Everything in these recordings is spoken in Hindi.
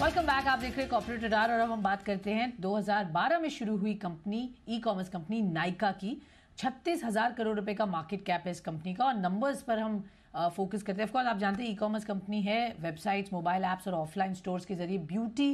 Welcome back. आप देख रहे हैं कॉर्पोरेट रडार और अब हम बात करते हैं 2012 में शुरू हुई company e commerce company Nykaa की। 36,000 करोड़ रुपए का मार्केट कैप है इस कंपनी का और नंबर्स पर हम फोकस करते हैं। ऑफकोर्स आप जानते हैं ई कॉमर्स कंपनी है, वेबसाइट्स, मोबाइल ऐप्स और ऑफलाइन स्टोर्स के जरिए ब्यूटी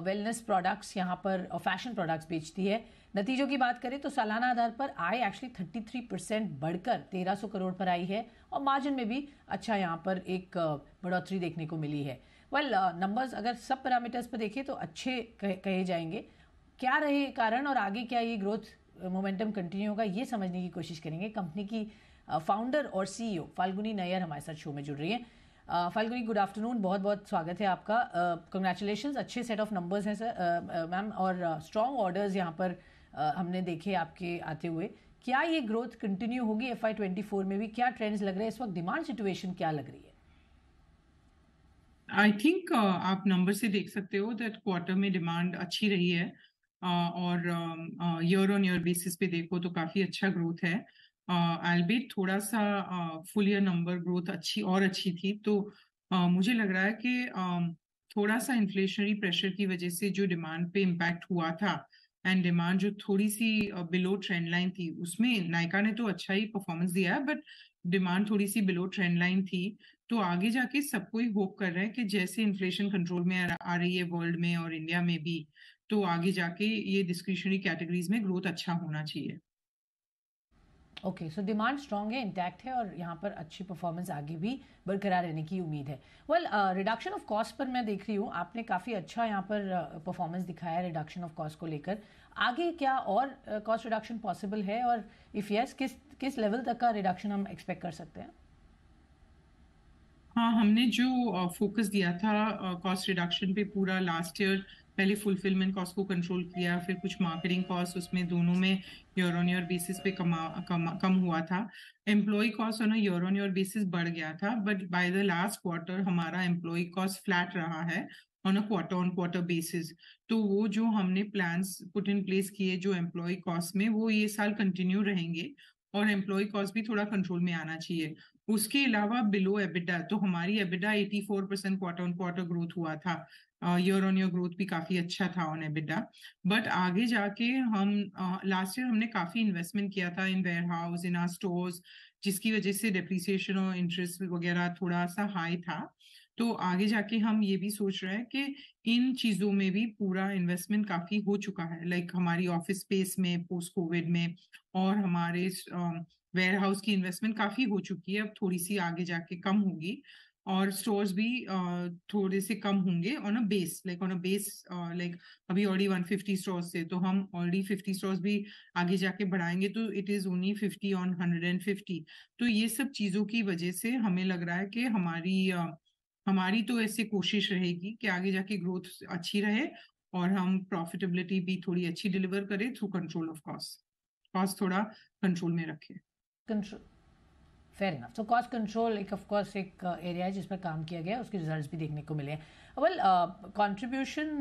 वेलनेस प्रोडक्ट्स यहाँ पर फैशन प्रोडक्ट्स बेचती है। नतीजों की बात करें तो सालाना आधार पर आय एक्चुअली 33% बढ़कर 1300 करोड़ पर आई है और मार्जिन में भी अच्छा यहाँ पर एक बढ़ोतरी देखने को मिली है। नंबर्स अगर सब पैरामीटर्स पर देखें तो अच्छे कहे जाएंगे। क्या रहे कारण और आगे क्या ये ग्रोथ मोमेंटम कंटिन्यू होगा, ये समझने की कोशिश करेंगे। कंपनी की फाउंडर और सीईओ फाल्गुनी नैयर हमारे साथ शो में जुड़ रही हैं। फाल्गुनी, गुड आफ्टरनून, बहुत बहुत स्वागत है आपका। कंग्रेचुलेशंस, अच्छे सेट ऑफ नंबर्स हैं सर मैम और स्ट्रॉन्ग ऑर्डर्स यहाँ पर हमने देखे आपके आते हुए। क्या ये ग्रोथ कंटिन्यू होगी FY24 में भी? क्या ट्रेंड्स लग रहे हैं इस वक्त? डिमांड सिचुएशन क्या लग रही है? आई थिंक आप नंबर से देख सकते हो दैट क्वार्टर में डिमांड अच्छी रही है और ईयर ऑन ईयर बेसिस पे देखो तो काफी अच्छा ग्रोथ है। एल्बिट थोड़ा सा फुल ईयर नंबर ग्रोथ अच्छी थी। तो मुझे लग रहा है कि थोड़ा सा इन्फ्लेशनरी प्रेशर की वजह से जो डिमांड पे इम्पैक्ट हुआ था एंड डिमांड जो थोड़ी सी बिलो ट्रेंड लाइन थी, उसमें नायका ने तो अच्छा ही परफॉर्मेंस दिया है, बट डिमांड थोड़ी सी बिलो ट्रेंड लाइन थी। तो आगे जाके सबको ही होप कर रहे हैं कि जैसे इन्फ्लेशन कंट्रोल में आ रही है वर्ल्ड में और इंडिया में भी, तो आगे जाके ये डिस्क्रिशनरी कैटेगरीज में ग्रोथ अच्छा होना चाहिए। ओके, सो डिमांड स्ट्रांग है, इंटैक्ट है और यहाँ पर अच्छी परफॉर्मेंस आगे भी बरकरार रहने की उम्मीद है। रिडक्शन ऑफ कॉस्ट पर मैं देख रही हूँ आपने काफ़ी अच्छा यहाँ पर परफॉर्मेंस दिखाया है रिडक्शन ऑफ कॉस्ट को लेकर। आगे क्या और कॉस्ट रिडक्शन पॉसिबल है और इफ़ यस किस लेवल तक का रिडक्शन हम एक्सपेक्ट कर सकते हैं? हाँ, हमने जो फोकस दिया था कॉस्ट रिडक्शन पे पूरा लास्ट ईयर, पहले फुलफिलमेंट कॉस्ट को कंट्रोल किया, फिर कुछ मार्केटिंग कॉस्ट, उसमें दोनों में ईयर ऑन ईयर बेसिस पे कम हुआ था। Employ cost on year on year basis बढ़ गया था, but by the last quarter हमारा एम्प्लॉय कॉस्ट फ्लैट रहा है ऑन अ क्वार्टर बेसिस। तो वो जो हमने प्लान्स पुट इन प्लेस किए जो एम्प्लॉय कॉस्ट में, वो ये साल कंटिन्यू रहेंगे और एम्प्लॉय कॉस्ट भी थोड़ा कंट्रोल में आना चाहिए। उसके अलावा बिलो एबिडा, तो हमारी EBITDA 84% quarter on quarter growth हुआ था। ईयर ऑन ईयर ग्रोथ भी काफी अच्छा था ऑन एबिडा। बट आगे जाके हम लास्ट ईयर हमने काफी इन्वेस्टमेंट किया था in warehouse, in our stores, जिसकी वजह से डेप्रिसिएशन और इंटरेस्ट वगैरह थोड़ा सा हाई था। तो आगे जाके हम ये भी सोच रहे हैं कि इन चीजों में भी पूरा इन्वेस्टमेंट काफी हो चुका है, लाइक हमारी ऑफिस स्पेस में पोस्ट कोविड में, और हमारे वेयर हाउस की इन्वेस्टमेंट काफी हो चुकी है, अब थोड़ी सी आगे जाके कम होगी। और स्टोर्स भी थोड़े से कम होंगे ऑन अ बेस लाइक अभी ऑलरेडी 150 स्टोर्स थे, तो हम ऑलरेडी 50 स्टोर्स भी आगे जाके बढ़ाएंगे, तो इट इज ओनली 50 ऑन 150। तो ये सब चीजों की वजह से हमें लग रहा है कि हमारी तो ऐसे कोशिश रहेगी कि आगे जाके ग्रोथ अच्छी रहे और हम प्रॉफिटेबिलिटी भी थोड़ी अच्छी डिलीवर करें थ्रू कंट्रोल ऑफ कॉस्ट थोड़ा कंट्रोल में रखें। Control, fair enough. तो कॉस्ट कंट्रोल एक ऑफ कोर्स एक एरिया है जिस पर काम किया गया, उसके रिजल्ट्स भी देखने को मिले हैं। कंट्रीब्यूशन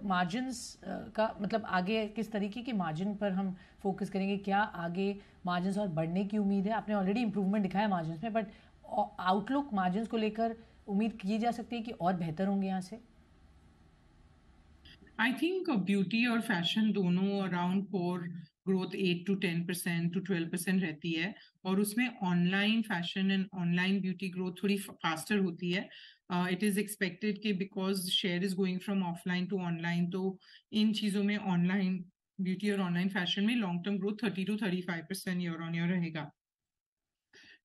मार्जिन्स का मतलब आगे किस तरीके की मार्जिन पर हम फोकस करेंगे? क्या आगे मार्जिन्स और बढ़ने की उम्मीद है? आपने ऑलरेडी इंप्रूवमेंट दिखाया मार्जिन्स में, बट आउटलुक मार्जिन्स को लेकर उम्मीद की जा सकती है कि और बेहतर होंगे यहाँ से? आई थिंक ब्यूटी और फैशन दोनों around core growth 8 to 10% to 12% रहती है, और उसमें online fashion and online beauty growth थोड़ी फास्टर होती है। इट इज एक्सपेक्टेड कि because share is going from offline to online, तो इन चीजों में ऑनलाइन ब्यूटी और ऑनलाइन फैशन में long term growth 30 to 35% year on year रहेगा।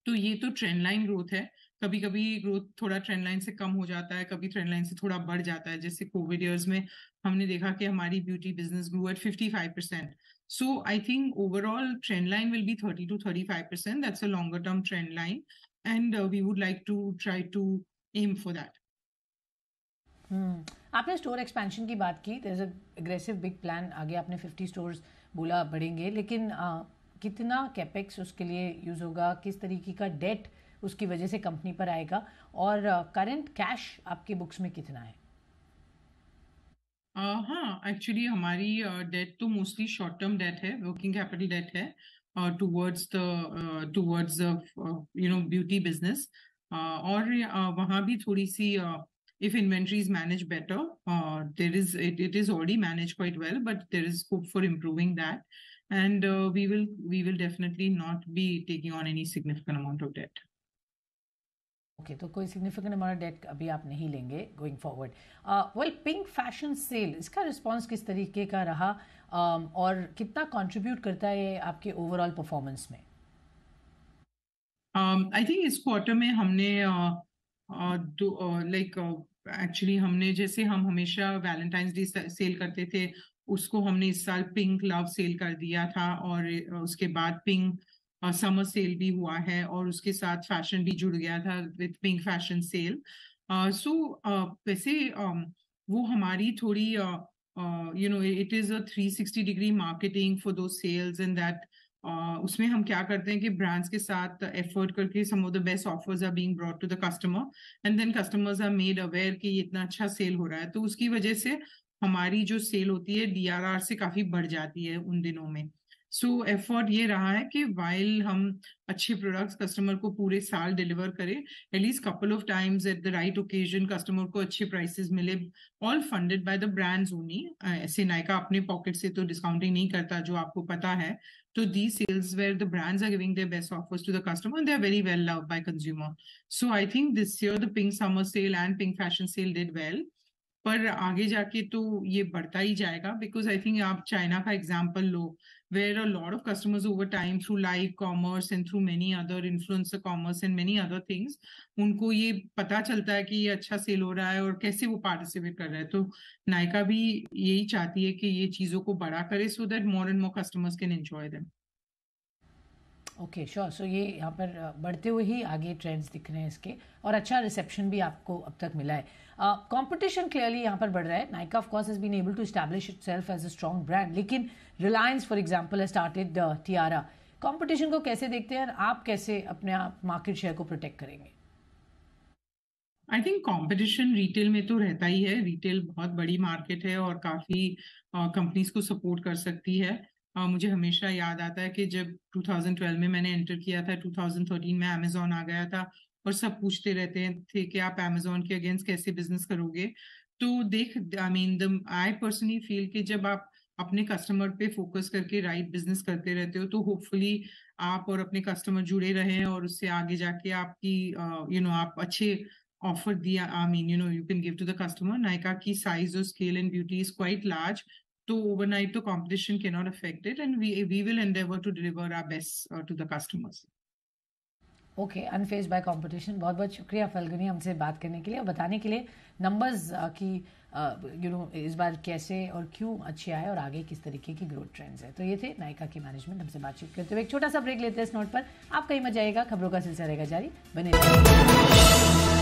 तो ये तो ट्रेंड लाइन ग्रोथ है। कभी कभी ग्रोथ थोड़ा ट्रेंड लाइन से कम हो जाता है, कभी ट्रेंड लाइन से थोड़ा बढ़ जाता है। जैसे कोविड ईयर्स में हमने देखा कि हमारी beauty business grow at 55%। So I think overall trend line will be 30 to 35%। That's a longer term trend line and we would like to try to aim for that. आपने स्टोर एक्सपेंशन की बात की, there is a aggressive big plan. आगे आपने 50 स्टोर्स बोला बढ़ेंगे, लेकिन कितना कैपेक्स उसके लिए यूज होगा? किस तरीके का डेट उसकी वजह से कंपनी पर आएगा? और करंट कैश आपके बुक्स में कितना है? हाँ, एक्चुअली हमारी डेट तो मोस्टली शॉर्ट टर्म डेट है, वर्किंग कैपिटल डेट है टूवर्ड्स द ब्यूटी बिजनेस। और वहाँ भी थोड़ी सी if inventory is managed better, it is already managed quite well, but there is scope for improving that. And we will definitely not be taking on any significant amount of debt. Okay तो कोई सिग्निफिकेंट अमाउंट ऑफ डेट अभी आप नहीं लेंगे going forward. Well pink fashion sale, इसका रिस्पांस किस तरीके का रहा और कितना कंट्रीब्यूट करता है ये आपके ओवरऑल परफॉर्मेंस में? आई थिंक इस क्वार्टर में हमने एक्चुअली हमने जैसे हम हमेशा वैलेंटाइंस डे सेल करते थे, उसको हमने इस साल पिंक लव सेल कर दिया था, और उसके बाद पिंक समर सेल भी हुआ है, और उसके साथ फैशन भी जुड़ गया था विद पिंक फैशन सेल. सो वैसे वो हमारी थोड़ी it is a 360 degree marketing for दो सेल्स, एंड दैट उसमें हम क्या करते हैं कि ब्रांड्स के साथ एफर्ट करके some of the best offers are being brought to the customer, and then customers are made aware कि ये इतना अच्छा सेल हो रहा है, तो उसकी वजह से हमारी जो सेल होती है DRR से काफी बढ़ जाती है उन दिनों में. सो एफर्ट ये रहा है कि वाइल हम अच्छे प्रोडक्ट्स कस्टमर को पूरे साल डिलीवर करें, at least couple of times at the right occasion customer को अच्छे प्राइसेस मिले, all funded by the brands only. ऐसे नायका अपने पॉकेट से तो डिस्काउंटिंग नहीं करता, जो आपको पता है. तो these sales where the brands are giving their best offers to the customer, and they are very well loved by consumer. So I think this year the pink summer sale and pink fashion sale did well. पर आगे जाके तो ये बढ़ता ही जाएगा, बिकॉज आई थिंक आप चाइना का example low, where a lot of customers over time through live commerce and through many other influencer commerce and many other things, उनको ये पता चलता है कि ये अच्छा सेल हो रहा है और कैसे वो पार्टिसिपेट कर रहा है. तो नायका भी यही चाहती है कि ये चीजों को बड़ा करे, so that more and more customers can enjoy them. Okay sure. So ये यहाँ पर बढ़ते हुए ही आगे ट्रेंड्स दिख रहे हैं इसके, और अच्छा रिसेप्शन भी आपको अब तक मिला है. कंपटीशन क्लियरली यहाँ पर बढ़ रहा है. Nykaa of course has been able to establish itself as a strong brand, लेकिन Reliance for example has started Tira. Competition को कैसे देखते हैं, आप कैसे अपने आप मार्केट शेयर को प्रोटेक्ट करेंगे? आई थिंक कंपटीशन रिटेल में तो रहता ही है. रिटेल बहुत बड़ी मार्केट है और काफी कंपनीज को सपोर्ट कर सकती है. मुझे हमेशा याद आता है कि जब 2012 में मैंने एंटर किया था, 2013 में अमेजोन आ गया था, और सब पूछते रहते थे कि आप अमेजोन के अगेंस्ट कैसे बिजनेस करोगे. तो देख, आई पर्सनली फील कि जब आप अपने कस्टमर पे फोकस करके राइट बिजनेस करते रहते हो, तो होपफुली आप और अपने कस्टमर जुड़े रहें, और उससे आगे जाके आपकी आप अच्छे ऑफर दिया. you can give to the customer. Nykaa की साइज और scale and beauty is quite large, तो ओवरनाइट तो competition cannot affect it, and we will endeavor to deliver our best to the customers. Okay, unfazed by competition. बहुत बहुत शुक्रिया फल्गुनी हमसे बात करने के लिए और बताने के लिए नंबर्स की इस बार कैसे और क्यों अच्छे आए और आगे किस तरीके की ग्रोथ ट्रेंड्स है. तो ये थे नायका की मैनेजमेंट हमसे बातचीत करते हुए. एक छोटा सा ब्रेक लेते हैं इस नोट पर. आप कहीं मत जाइएगा, खबरों का सिलसिला रहेगा जारी, बने रहिए.